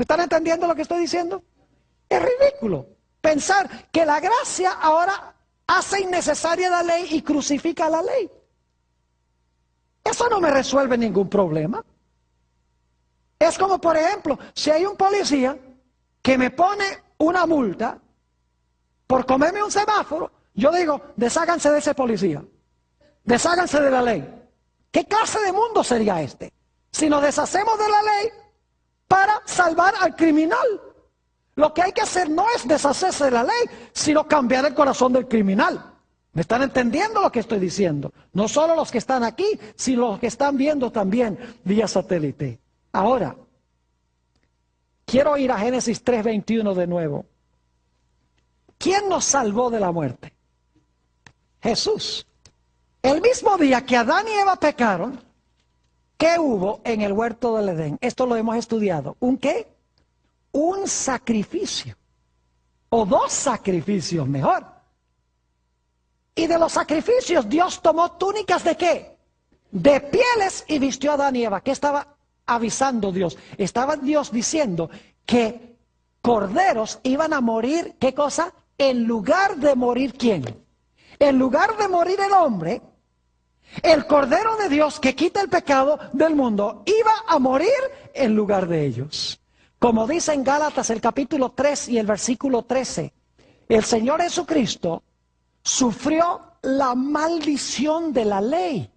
¿Están entendiendo lo que estoy diciendo? Es ridículo pensar que la gracia ahora hace innecesaria la ley y crucifica la ley. Eso no me resuelve ningún problema. Es como, por ejemplo, si hay un policía que me pone una multa por comerme un semáforo, yo digo, desháganse de ese policía, desháganse de la ley. ¿Qué clase de mundo sería este? Si nos deshacemos de la ley para salvar al criminal. Lo que hay que hacer no es deshacerse de la ley, sino cambiar el corazón del criminal. ¿Me están entendiendo lo que estoy diciendo? No solo los que están aquí, sino los que están viendo también vía satélite. Ahora, quiero ir a Génesis 3:21 de nuevo. ¿Quién nos salvó de la muerte? Jesús. El mismo día que Adán y Eva pecaron, ¿qué hubo en el huerto del Edén? Esto lo hemos estudiado. ¿Un qué? Un sacrificio. O dos sacrificios, mejor. Y de los sacrificios Dios tomó túnicas ¿de qué? De pieles y vistió a Adán y Eva. ¿Qué estaba avisando Dios? Estaba Dios diciendo que corderos iban a morir, ¿qué cosa? En lugar de morir ¿quién? En lugar de morir el hombre, el Cordero de Dios que quita el pecado del mundo iba a morir en lugar de ellos. Como dice en Gálatas el capítulo 3 y el versículo 13, el Señor Jesucristo sufrió la maldición de la ley.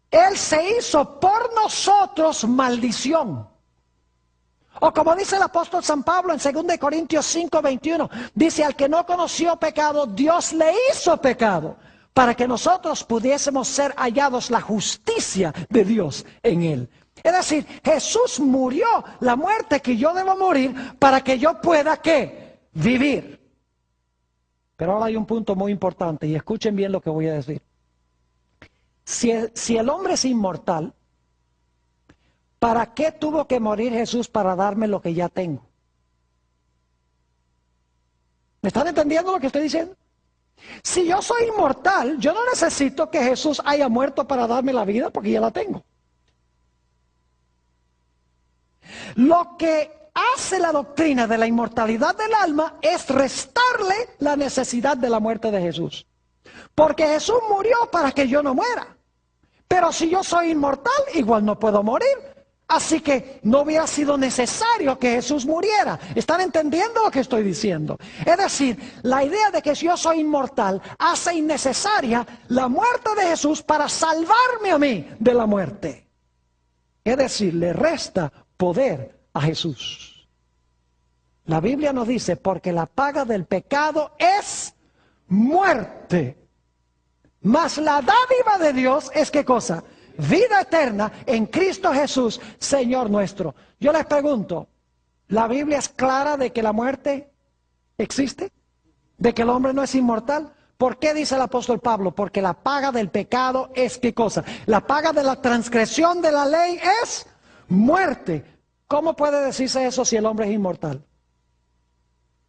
Él se hizo por nosotros maldición. O como dice el apóstol San Pablo en 2 Corintios 5:21, dice, al que no conoció pecado, Dios le hizo pecado, para que nosotros pudiésemos ser hallados la justicia de Dios en él. Es decir, Jesús murió la muerte que yo debo morir para que yo pueda, ¿qué? Vivir. Pero ahora hay un punto muy importante y escuchen bien lo que voy a decir. Si el hombre es inmortal, ¿para qué tuvo que morir Jesús para darme lo que ya tengo? ¿Me están entendiendo lo que estoy diciendo? Si yo soy inmortal, yo no necesito que Jesús haya muerto para darme la vida porque ya la tengo. Lo que hace la doctrina de la inmortalidad del alma es restarle la necesidad de la muerte de Jesús. Porque Jesús murió para que yo no muera. Pero si yo soy inmortal, igual no puedo morir. Así que no hubiera sido necesario que Jesús muriera. ¿Están entendiendo lo que estoy diciendo? Es decir, la idea de que si yo soy inmortal hace innecesaria la muerte de Jesús para salvarme a mí de la muerte. Es decir, le resta poder a Jesús. La Biblia nos dice, porque la paga del pecado es muerte. Mas la dádiva de Dios es ¿qué cosa? Vida eterna en Cristo Jesús, Señor nuestro. Yo les pregunto, ¿la Biblia es clara de que la muerte existe? ¿De que el hombre no es inmortal? ¿Por qué dice el apóstol Pablo? Porque la paga del pecado es ¿qué cosa? La paga de la transgresión de la ley es muerte. ¿Cómo puede decirse eso si el hombre es inmortal?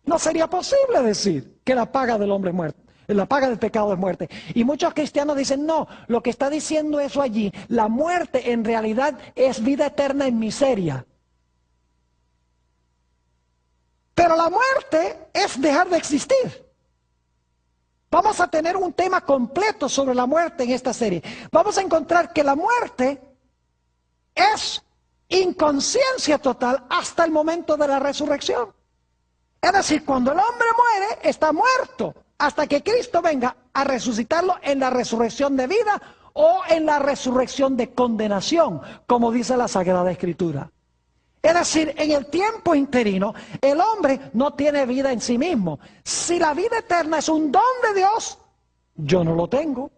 No sería posible decir que la paga del hombre es muerte. La paga del pecado es muerte. Y muchos cristianos dicen, no, lo que está diciendo eso allí, la muerte en realidad es vida eterna en miseria. Pero la muerte es dejar de existir. Vamos a tener un tema completo sobre la muerte en esta serie. Vamos a encontrar que la muerte es inconsciencia total hasta el momento de la resurrección. Es decir, cuando el hombre muere, está muerto. Hasta que Cristo venga a resucitarlo en la resurrección de vida o en la resurrección de condenación, como dice la Sagrada Escritura. Es decir, en el tiempo interino, el hombre no tiene vida en sí mismo. Si la vida eterna es un don de Dios, yo no lo tengo.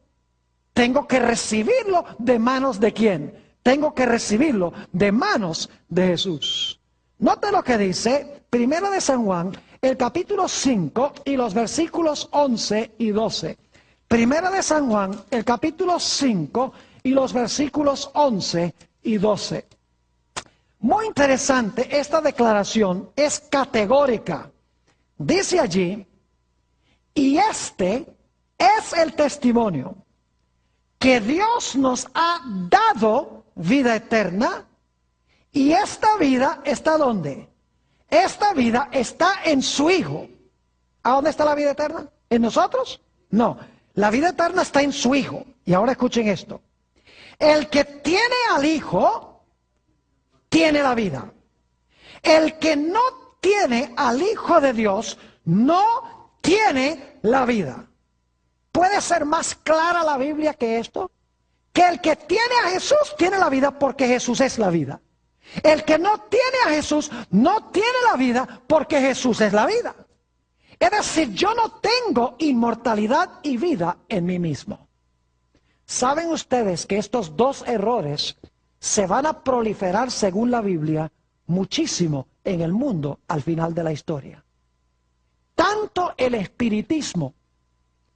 Tengo que recibirlo de manos de ¿quién? Tengo que recibirlo de manos de Jesús. Note lo que dice 1 de San Juan, el capítulo 5 y los versículos 11 y 12. 1 de San Juan, el capítulo 5 y los versículos 11 y 12. Muy interesante, esta declaración es categórica. Dice allí, y este es el testimonio, que Dios nos ha dado vida eterna, y esta vida está ¿dónde? Esta vida está en su Hijo. ¿A dónde está la vida eterna? ¿En nosotros? No, la vida eterna está en su Hijo. Y ahora escuchen esto. El que tiene al Hijo, tiene la vida. El que no tiene al Hijo de Dios, no tiene la vida. ¿Puede ser más clara la Biblia que esto? Que el que tiene a Jesús tiene la vida porque Jesús es la vida. El que no tiene a Jesús no tiene la vida porque Jesús es la vida. Es decir, yo no tengo inmortalidad y vida en mí mismo. ¿Saben ustedes que estos dos errores se van a proliferar, según la Biblia, muchísimo en el mundo al final de la historia? Tanto el espiritismo,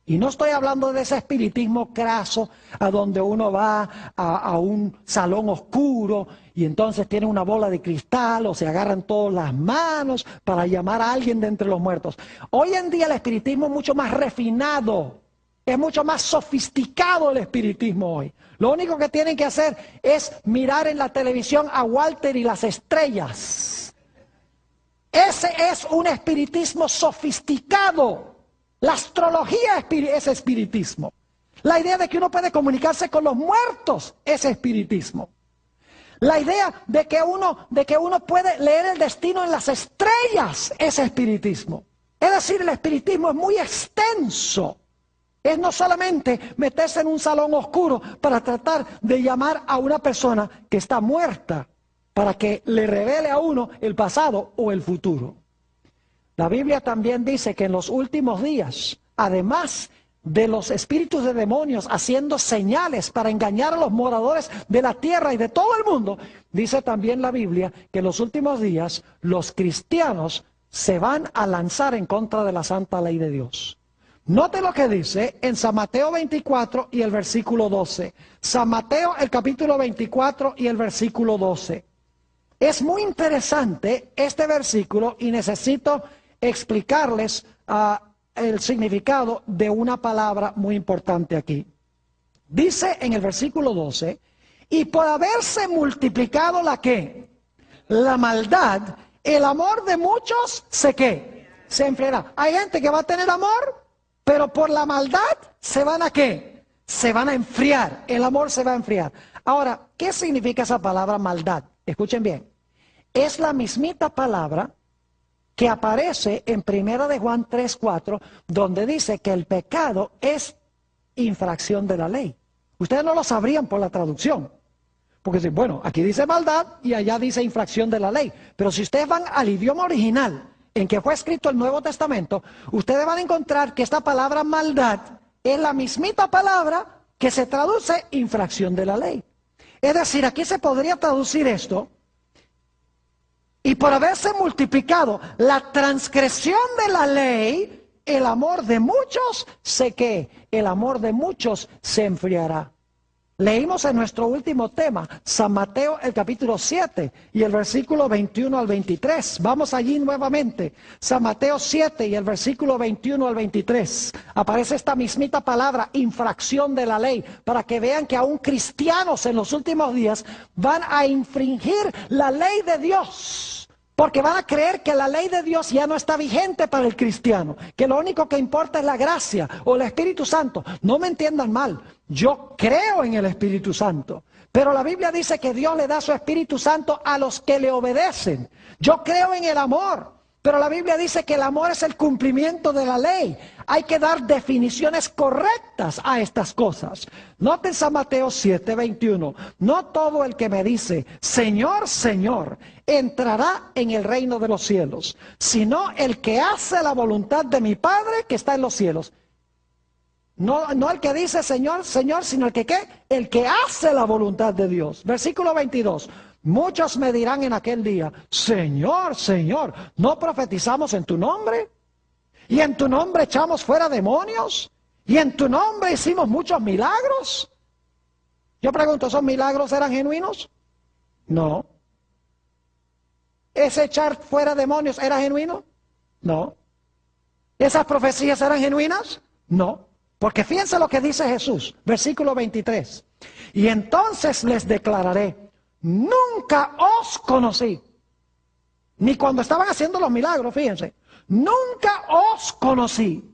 y no estoy hablando de ese espiritismo craso, a donde uno va a un salón oscuro y entonces tiene una bola de cristal o se agarran todas las manos para llamar a alguien de entre los muertos. Hoy en día el espiritismo es mucho más refinado, es mucho más sofisticado el espiritismo hoy. Lo único que tienen que hacer es mirar en la televisión a Walter y las estrellas. Ese es un espiritismo sofisticado. La astrología es espiritismo. La idea de que uno puede comunicarse con los muertos es espiritismo. La idea de que uno puede leer el destino en las estrellas es espiritismo. Es decir, el espiritismo es muy extenso. Es no solamente meterse en un salón oscuro para tratar de llamar a una persona que está muerta para que le revele a uno el pasado o el futuro. La Biblia también dice que en los últimos días, además de los espíritus de demonios haciendo señales para engañar a los moradores de la tierra y de todo el mundo, dice también la Biblia que en los últimos días los cristianos se van a lanzar en contra de la santa ley de Dios. Note lo que dice en San Mateo 24 y el versículo 12. San Mateo, el capítulo 24 y el versículo 12. Es muy interesante este versículo y necesito explicarles el significado de una palabra muy importante aquí. Dice en el versículo 12, y por haberse multiplicado la ¿qué? La maldad, el amor de muchos ¿qué? Se enfriará. Hay gente que va a tener amor, pero por la maldad se van a ¿qué? Se van a enfriar. El amor se va a enfriar. Ahora, ¿qué significa esa palabra maldad? Escuchen bien. Es la mismita palabra que aparece en 1 de Juan 3:4, donde dice que el pecado es infracción de la ley. Ustedes no lo sabrían por la traducción. Porque dicen, bueno, aquí dice maldad y allá dice infracción de la ley. Pero si ustedes van al idioma original en que fue escrito el Nuevo Testamento, ustedes van a encontrar que esta palabra maldad es la mismita palabra que se traduce infracción de la ley. Es decir, aquí se podría traducir esto: y por haberse multiplicado la transgresión de la ley, el amor de muchos el amor de muchos se enfriará. Leímos en nuestro último tema, San Mateo, el capítulo 7 y el versículo 21 al 23. Vamos allí nuevamente. San Mateo 7 y el versículo 21 al 23. Aparece esta mismita palabra, infracción de la ley, para que vean que aún cristianos en los últimos días van a infringir la ley de Dios. Porque van a creer que la ley de Dios ya no está vigente para el cristiano, que lo único que importa es la gracia o el Espíritu Santo. No me entiendan mal, yo creo en el Espíritu Santo, pero la Biblia dice que Dios le da su Espíritu Santo a los que le obedecen. Yo creo en el amor, pero la Biblia dice que el amor es el cumplimiento de la ley. Hay que dar definiciones correctas a estas cosas. Noten San Mateo 7:21. No todo el que me dice, Señor, Señor, entrará en el reino de los cielos, sino el que hace la voluntad de mi Padre que está en los cielos. No el que dice Señor, Señor, sino el que ¿qué? El que hace la voluntad de Dios. Versículo 22. Muchos me dirán en aquel día, Señor, Señor, ¿no profetizamos en tu nombre? ¿Y en tu nombre echamos fuera demonios? ¿Y en tu nombre hicimos muchos milagros? Yo pregunto, ¿esos milagros eran genuinos? No. ¿Ese echar fuera demonios era genuino? No. ¿Esas profecías eran genuinas? No. Porque fíjense lo que dice Jesús, versículo 23. Y entonces les declararé, nunca os conocí. Ni cuando estaban haciendo los milagros, fíjense. Nunca os conocí.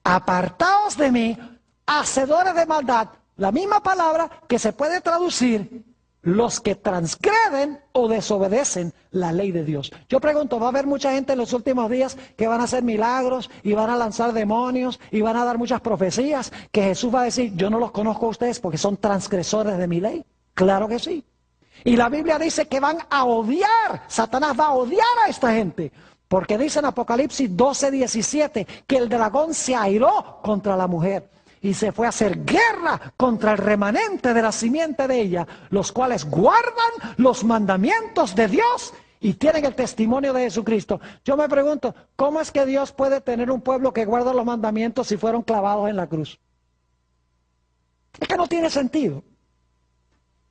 Apartaos de mí, hacedores de maldad. La misma palabra que se puede traducir los que transgreden o desobedecen la ley de Dios. Yo pregunto, ¿va a haber mucha gente en los últimos días que van a hacer milagros y van a lanzar demonios y van a dar muchas profecías que Jesús va a decir, yo no los conozco a ustedes porque son transgresores de mi ley? Claro que sí. Y la Biblia dice que van a odiar, Satanás va a odiar a esta gente, porque dice en Apocalipsis 12:17 que el dragón se airó contra la mujer y se fue a hacer guerra contra el remanente de la simiente de ella, los cuales guardan los mandamientos de Dios y tienen el testimonio de Jesucristo. Yo me pregunto, ¿cómo es que Dios puede tener un pueblo que guarda los mandamientos si fueron clavados en la cruz? Es que no tiene sentido.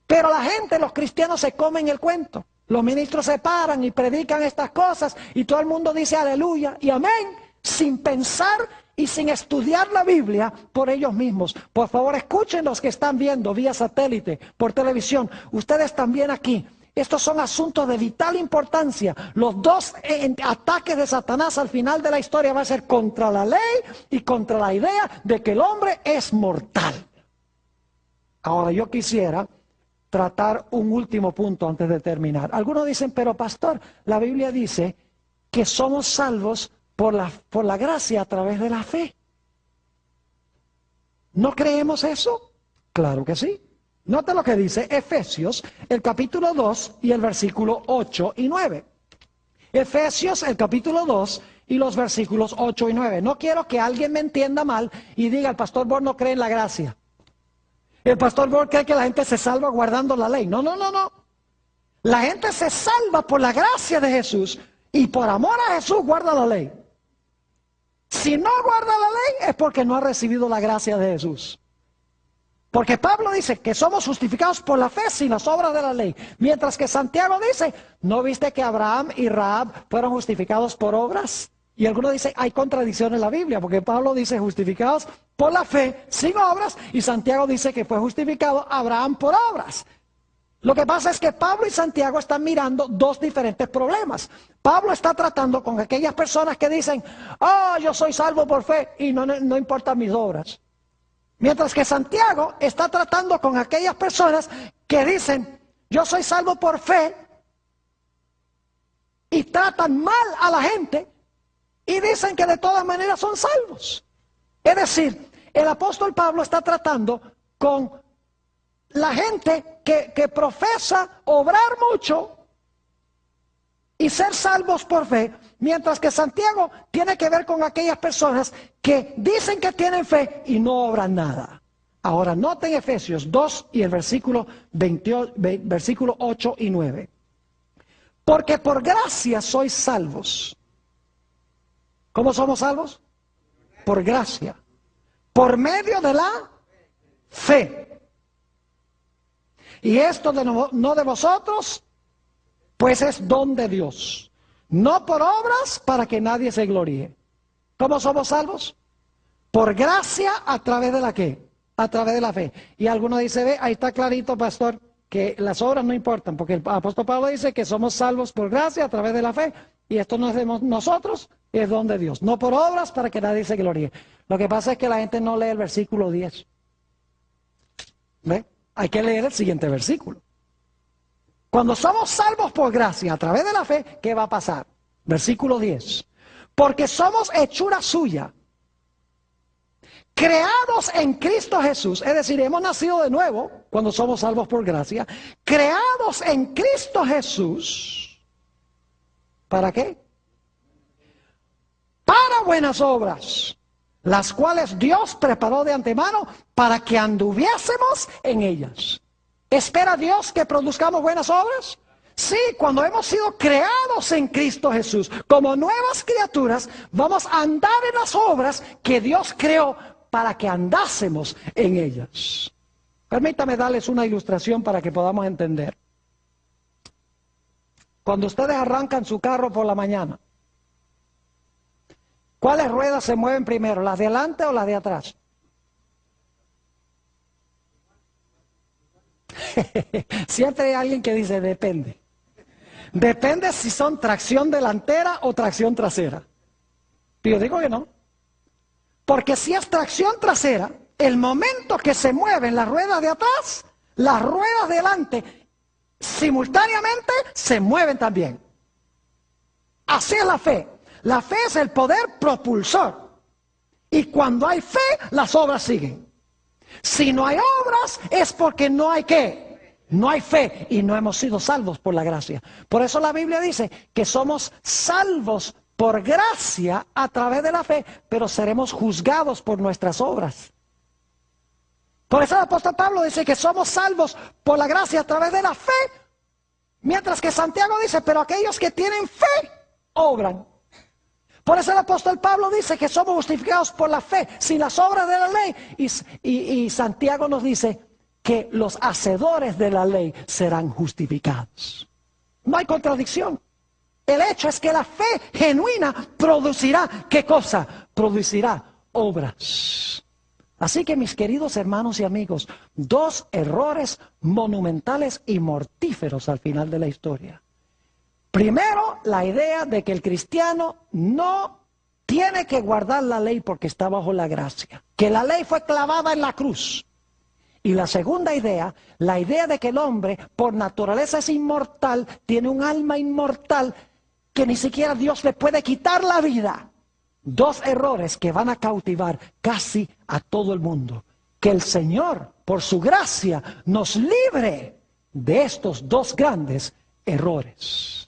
Pero la gente, los cristianos, se comen el cuento. Los ministros se paran y predican estas cosas y todo el mundo dice aleluya y amén, sin pensar y sin estudiar la Biblia por ellos mismos. Por favor, escuchen los que están viendo vía satélite, por televisión. Ustedes también aquí. Estos son asuntos de vital importancia. Los dos ataques de Satanás al final de la historia va a ser contra la ley y contra la idea de que el hombre es mortal. Ahora yo quisiera tratar un último punto antes de terminar. Algunos dicen, pero pastor, la Biblia dice que somos salvos por la gracia a través de la fe. ¿No creemos eso? Claro que sí. Note lo que dice Efesios, el capítulo 2 y el versículo 8 y 9. Efesios, el capítulo 2 y los versículos 8 y 9. No quiero que alguien me entienda mal y diga, el pastor Born no cree en la gracia. El pastor Born cree que la gente se salva guardando la ley. No, no, no, no. La gente se salva por la gracia de Jesús y por amor a Jesús guarda la ley. Si no guarda la ley es porque no ha recibido la gracia de Jesús. Porque Pablo dice que somos justificados por la fe sin las obras de la ley. Mientras que Santiago dice, ¿no viste que Abraham y Rahab fueron justificados por obras? Y algunos dicen, hay contradicción en la Biblia, porque Pablo dice justificados por la fe sin obras, y Santiago dice que fue justificado Abraham por obras. Lo que pasa es que Pablo y Santiago están mirando dos diferentes problemas. Pablo está tratando con aquellas personas que dicen, yo soy salvo por fe y no importan mis obras. Mientras que Santiago está tratando con aquellas personas que dicen, yo soy salvo por fe, y tratan mal a la gente y dicen que de todas maneras son salvos. Es decir, el apóstol Pablo está tratando con la gente que profesa obrar mucho y ser salvos por fe, mientras que Santiago tiene que ver con aquellas personas que dicen que tienen fe y no obran nada. Ahora, noten Efesios 2 y el versículo 8 y 9. Porque por gracia sois salvos. ¿Cómo somos salvos? Por gracia. Por medio de la fe. Y esto no de vosotros, pues es don de Dios. No por obras para que nadie se gloríe. ¿Cómo somos salvos? Por gracia a través de la ¿qué? A través de la fe. Y alguno dice, ve, ahí está clarito, pastor, que las obras no importan, porque el apóstol Pablo dice que somos salvos por gracia a través de la fe, y esto no es de nosotros, es don de Dios. No por obras para que nadie se gloríe. Lo que pasa es que la gente no lee el versículo 10. ¿Ve? Hay que leer el siguiente versículo. Cuando somos salvos por gracia a través de la fe, ¿qué va a pasar? Versículo 10. Porque somos hechura suya, creados en Cristo Jesús, es decir, hemos nacido de nuevo cuando somos salvos por gracia, creados en Cristo Jesús, ¿para qué? Para buenas obras, las cuales Dios preparó de antemano para que anduviésemos en ellas. ¿Espera Dios que produzcamos buenas obras? Sí, cuando hemos sido creados en Cristo Jesús, como nuevas criaturas, vamos a andar en las obras que Dios creó para que andásemos en ellas. Permítame darles una ilustración para que podamos entender. Cuando ustedes arrancan su carro por la mañana, ¿cuáles ruedas se mueven primero? ¿Las de adelante o las de atrás? Siempre hay alguien que dice depende. Depende si son tracción delantera o tracción trasera. Yo digo que no. Porque si es tracción trasera, el momento que se mueven las ruedas de atrás, las ruedas de delante simultáneamente se mueven también. Así es la fe. La fe es el poder propulsor. Y cuando hay fe, las obras siguen. Si no hay obras, es porque no hay ¿qué? No hay fe y no hemos sido salvos por la gracia. Por eso la Biblia dice que somos salvos por gracia a través de la fe, pero seremos juzgados por nuestras obras. Por eso el apóstol Pablo dice que somos salvos por la gracia a través de la fe, mientras que Santiago dice, pero aquellos que tienen fe, obran. Por eso el apóstol Pablo dice que somos justificados por la fe, sin las obras de la ley. Y Santiago nos dice que los hacedores de la ley serán justificados. No hay contradicción. El hecho es que la fe genuina producirá, ¿qué cosa? Producirá obras. Así que mis queridos hermanos y amigos, dos errores monumentales y mortíferos al final de la historia. Primero, la idea de que el cristiano no tiene que guardar la ley porque está bajo la gracia, que la ley fue clavada en la cruz. Y la segunda idea, la idea de que el hombre por naturaleza es inmortal, tiene un alma inmortal, que ni siquiera Dios le puede quitar la vida. Dos errores que van a cautivar casi a todo el mundo. Que el Señor, por su gracia, nos libre de estos dos grandes errores.